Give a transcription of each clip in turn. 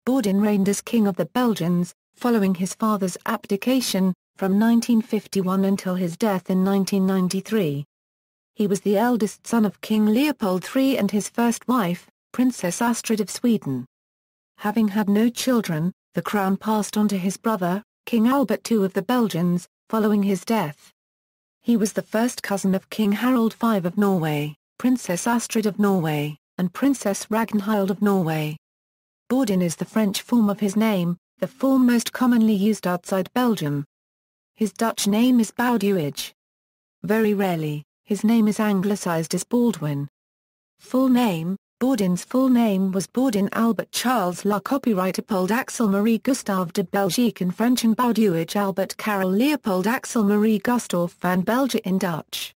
Boudewijn reigned as King of the Belgians, following his father's abdication, from 1951 until his death in 1993. He was the eldest son of King Leopold III and his first wife, Princess Astrid of Sweden. Having had no children, the crown passed on to his brother, King Albert II of the Belgians, following his death. He was the first cousin of King Harald V of Norway, Princess Astrid of Norway, and Princess Ragnhild of Norway. Boudewijn is the French form of his name, the form most commonly used outside Belgium. His Dutch name is Boudewijn. Very rarely, his name is anglicized as Baldwin. Full name: Boudewijn's full name was Boudewijn Albert Charles La Copyright Leopold Axel Marie Gustave de Belgique in French and Boudewijn Albert Karel Leopold Axel Marie Gustave van België in Dutch.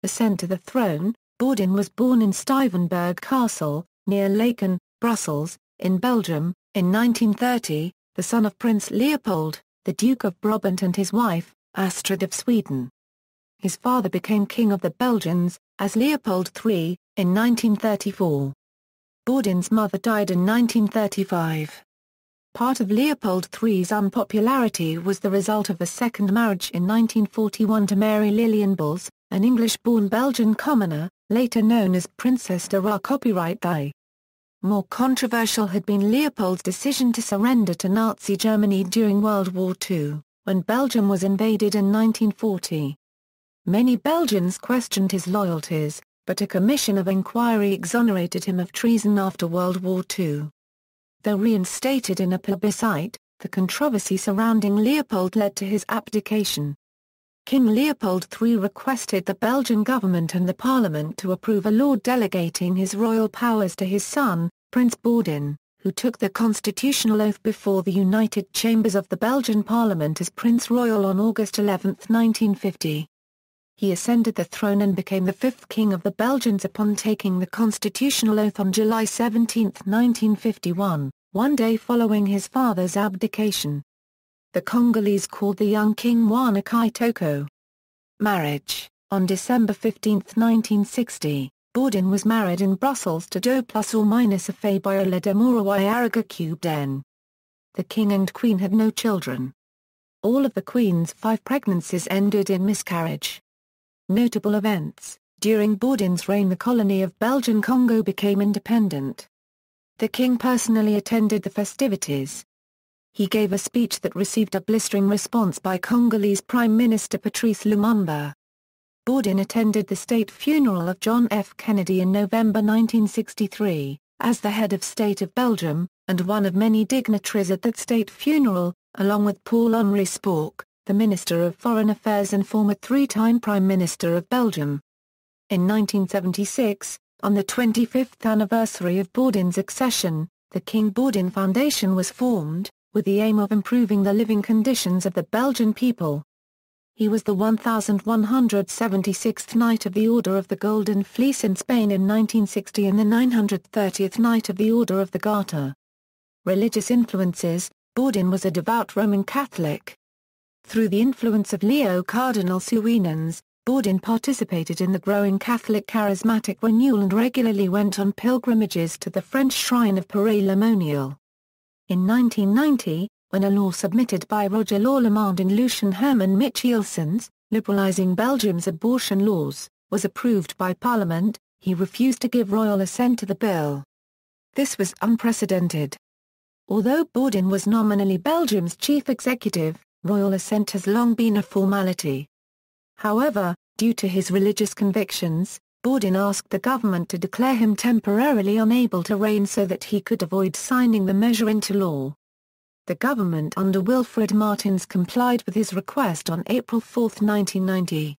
Ascent to the throne: Boudewijn was born in Stuyvenberg Castle, near Laeken, Brussels, in Belgium, in 1930, the son of Prince Leopold, the Duke of Brabant, and his wife, Astrid of Sweden. His father became King of the Belgians, as Leopold III, in 1934. Boudewijn's mother died in 1935. Part of Leopold III's unpopularity was the result of a second marriage in 1941 to Mary Lillian Bulls, an English-born Belgian commoner, later known as Princess de la Copyright I. More controversial had been Leopold's decision to surrender to Nazi Germany during World War II, when Belgium was invaded in 1940. Many Belgians questioned his loyalties, but a commission of inquiry exonerated him of treason after World War II. Though reinstated in a plebiscite, the controversy surrounding Leopold led to his abdication. King Leopold III requested the Belgian government and the parliament to approve a law delegating his royal powers to his son, Prince Boudewijn, who took the constitutional oath before the United Chambers of the Belgian Parliament as Prince Royal on August 11, 1950. He ascended the throne and became the fifth king of the Belgians upon taking the constitutional oath on July 17, 1951, one day following his father's abdication. The Congolese called the young king Wana Kitoko. Marriage: on December 15, 1960, Boudewijn was married in Brussels to deux plus or minus a Fabiola de Morawai Araga Cubden. The king and queen had no children. All of the queen's 5 pregnancies ended in miscarriage. Notable events: during Boudewijn's reign the colony of Belgian Congo became independent. The king personally attended the festivities. He gave a speech that received a blistering response by Congolese Prime Minister Patrice Lumumba. Boudewijn attended the state funeral of John F. Kennedy in November 1963, as the head of state of Belgium, and one of many dignitaries at that state funeral, along with Paul-Henri Spaak, the Minister of Foreign Affairs and former 3-time Prime Minister of Belgium. In 1976, on the 25th anniversary of Boudewijn's accession, the King Baudouin Foundation was formed, with the aim of improving the living conditions of the Belgian people. He was the 1176th Knight of the Order of the Golden Fleece in Spain in 1960 and the 930th Knight of the Order of the Garter. Religious influences: Boudewijn was a devout Roman Catholic. Through the influence of Leo Cardinal Suenens, Boudewijn participated in the growing Catholic charismatic renewal and regularly went on pilgrimages to the French shrine of Paray-le-Monial. In 1990, when a law submitted by Roger Lorlemond and Lucien Herman Michielsens, liberalizing Belgium's abortion laws, was approved by Parliament, he refused to give royal assent to the bill. This was unprecedented. Although Boudewijn was nominally Belgium's chief executive, royal assent has long been a formality. However, due to his religious convictions, Boudewijn asked the government to declare him temporarily unable to reign so that he could avoid signing the measure into law. The government under Wilfred Martens complied with his request on April 4, 1990.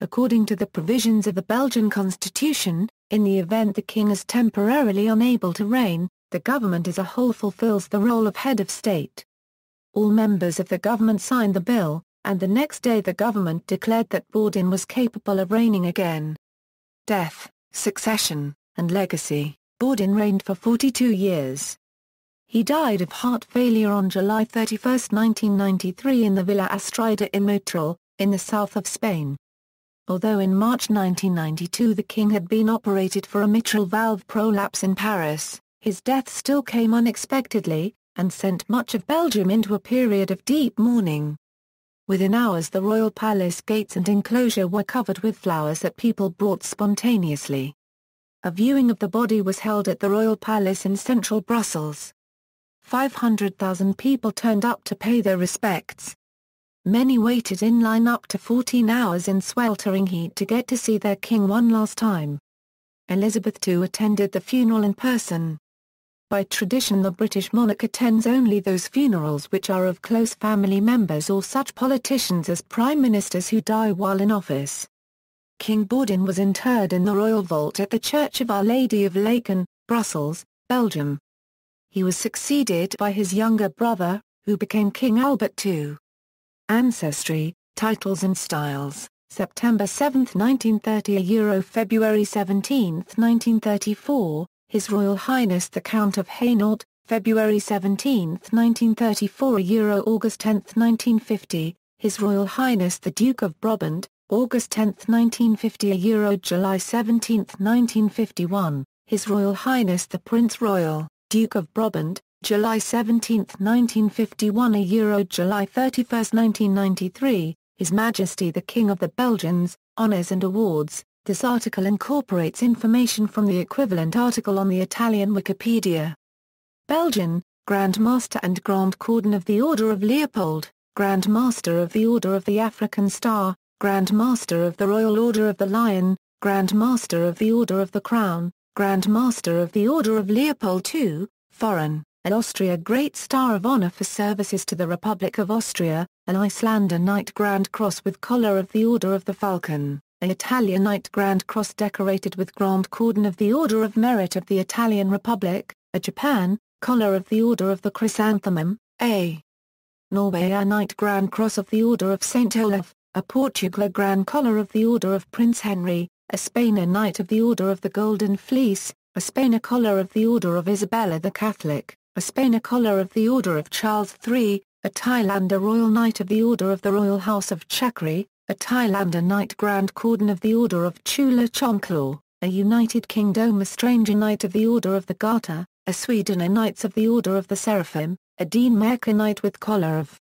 According to the provisions of the Belgian constitution, in the event the king is temporarily unable to reign, the government as a whole fulfills the role of head of state. All members of the government signed the bill, and the next day the government declared that Boudewijn was capable of reigning again. Death, succession, and legacy: Boudewijn reigned for 42 years. He died of heart failure on July 31, 1993 in the Villa Astrida in Motril, in the south of Spain. Although in March 1992 the king had been operated for a mitral valve prolapse in Paris, His death still came unexpectedly, and sent much of Belgium into a period of deep mourning. Within hours the royal palace gates and enclosure were covered with flowers that people brought spontaneously. A viewing of the body was held at the royal palace in central Brussels. 500,000 people turned up to pay their respects. Many waited in line up to 14 hours in sweltering heat to get to see their king one last time. Elizabeth II attended the funeral in person. By tradition the British monarch attends only those funerals which are of close family members or such politicians as prime ministers who die while in office. King Boudewijn was interred in the royal vault at the Church of Our Lady of Laeken, Brussels, Belgium. He was succeeded by his younger brother, who became King Albert II. Ancestry, titles and styles. September 7, 1930 February 17, 1934, His Royal Highness the Count of Hainault, February 17, 1934 August 10, 1950, His Royal Highness the Duke of Brabant, August 10, 1950 July 17, 1951, His Royal Highness the Prince Royal, Duke of Brabant, July 17, 1951 July 31, 1993, His Majesty the King of the Belgians, Honours and Awards. This article incorporates information from the equivalent article on the Italian Wikipedia. Belgian, Grand Master and Grand Cordon of the Order of Leopold, Grand Master of the Order of the African Star, Grand Master of the Royal Order of the Lion, Grand Master of the Order of the Crown, Grand Master of the Order of Leopold II, Foreign, an Austria Great Star of Honor for services to the Republic of Austria, an Icelander Knight Grand Cross with Collar of the Order of the Falcon, an Italian Knight Grand Cross decorated with Grand Cordon of the Order of Merit of the Italian Republic, a Japan, Collar of the Order of the Chrysanthemum, a Norway a Knight Grand Cross of the Order of St. Olaf, a Portugal Grand Collar of the Order of Prince Henry, a Spain a Knight of the Order of the Golden Fleece, a Spain a Collar of the Order of Isabella the Catholic, a Spain a Collar of the Order of Charles III, a Thailand a Royal Knight of the Order of the Royal House of Chakri, a Thailand a Knight Grand Cordon of the Order of Chula Chonklaw, a United Kingdom a Stranger Knight of the Order of the Garter, a Sweden a Knights of the Order of the Seraphim, a Denemark a Knight with Collar of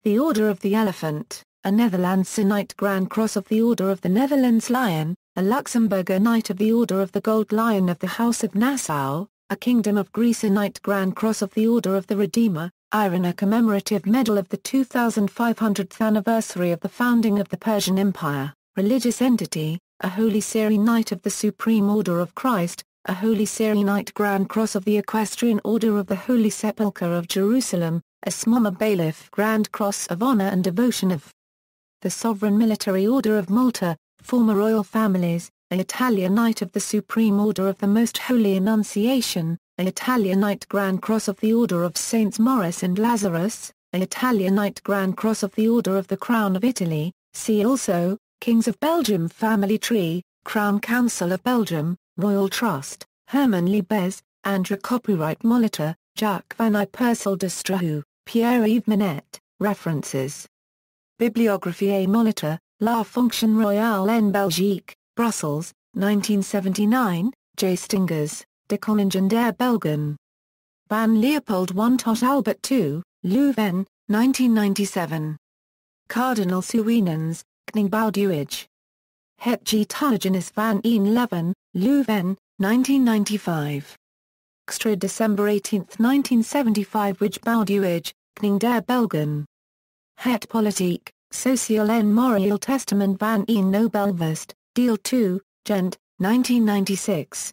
the Order of the Elephant, a Netherlands a Knight Grand Cross of the Order of the Netherlands Lion, a Luxembourg a Knight of the Order of the Gold Lion of the House of Nassau, a Kingdom of Greece a Knight Grand Cross of the Order of the Redeemer, Iran a commemorative medal of the 2500th anniversary of the founding of the Persian Empire, religious entity, a Holy Syrian Knight of the Supreme Order of Christ, a Holy Syrian Knight Grand Cross of the Equestrian Order of the Holy Sepulchre of Jerusalem, a Smoma Bailiff Grand Cross of Honor and Devotion of the Sovereign Military Order of Malta, former royal families, an Italian Knight of the Supreme Order of the Most Holy Annunciation, an Italian Knight Grand Cross of the Order of Saints Maurice and Lazarus, an Italian Knight Grand Cross of the Order of the Crown of Italy. See also, Kings of Belgium Family Tree, Crown Council of Belgium, Royal Trust, Herman Liebes, Andrew Copyright Molitor, Jacques Van Purcell de Strahu, Pierre-Yves Minette. References. Bibliography A Molitor, La Fonction Royale en Belgique, Brussels, 1979, J. Stingers, De Koningen der Belgen. Van Leopold I tot Albert II, Leuven, 1997. Cardinal Suenens, Kning Boudewijn. Het Getuigenis van een Leven, Leuven, 1995. Xtra December 18, 1975 Wij Boudewijn, Kning der Belgen. Het Politiek, Social en Moreel Testament van een Nobelvorst, Deel 2, Gent, 1996.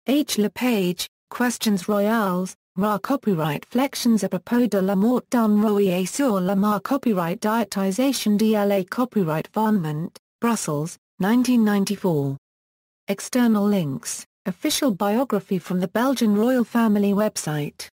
H. Lepage, Questions Royales, Ra Copyright Flexions à propos de la mort d'un roi et sur la mar Copyright Diatisation de la Copyright Fondement, Brussels, 1994. External links, official biography from the Belgian royal family website.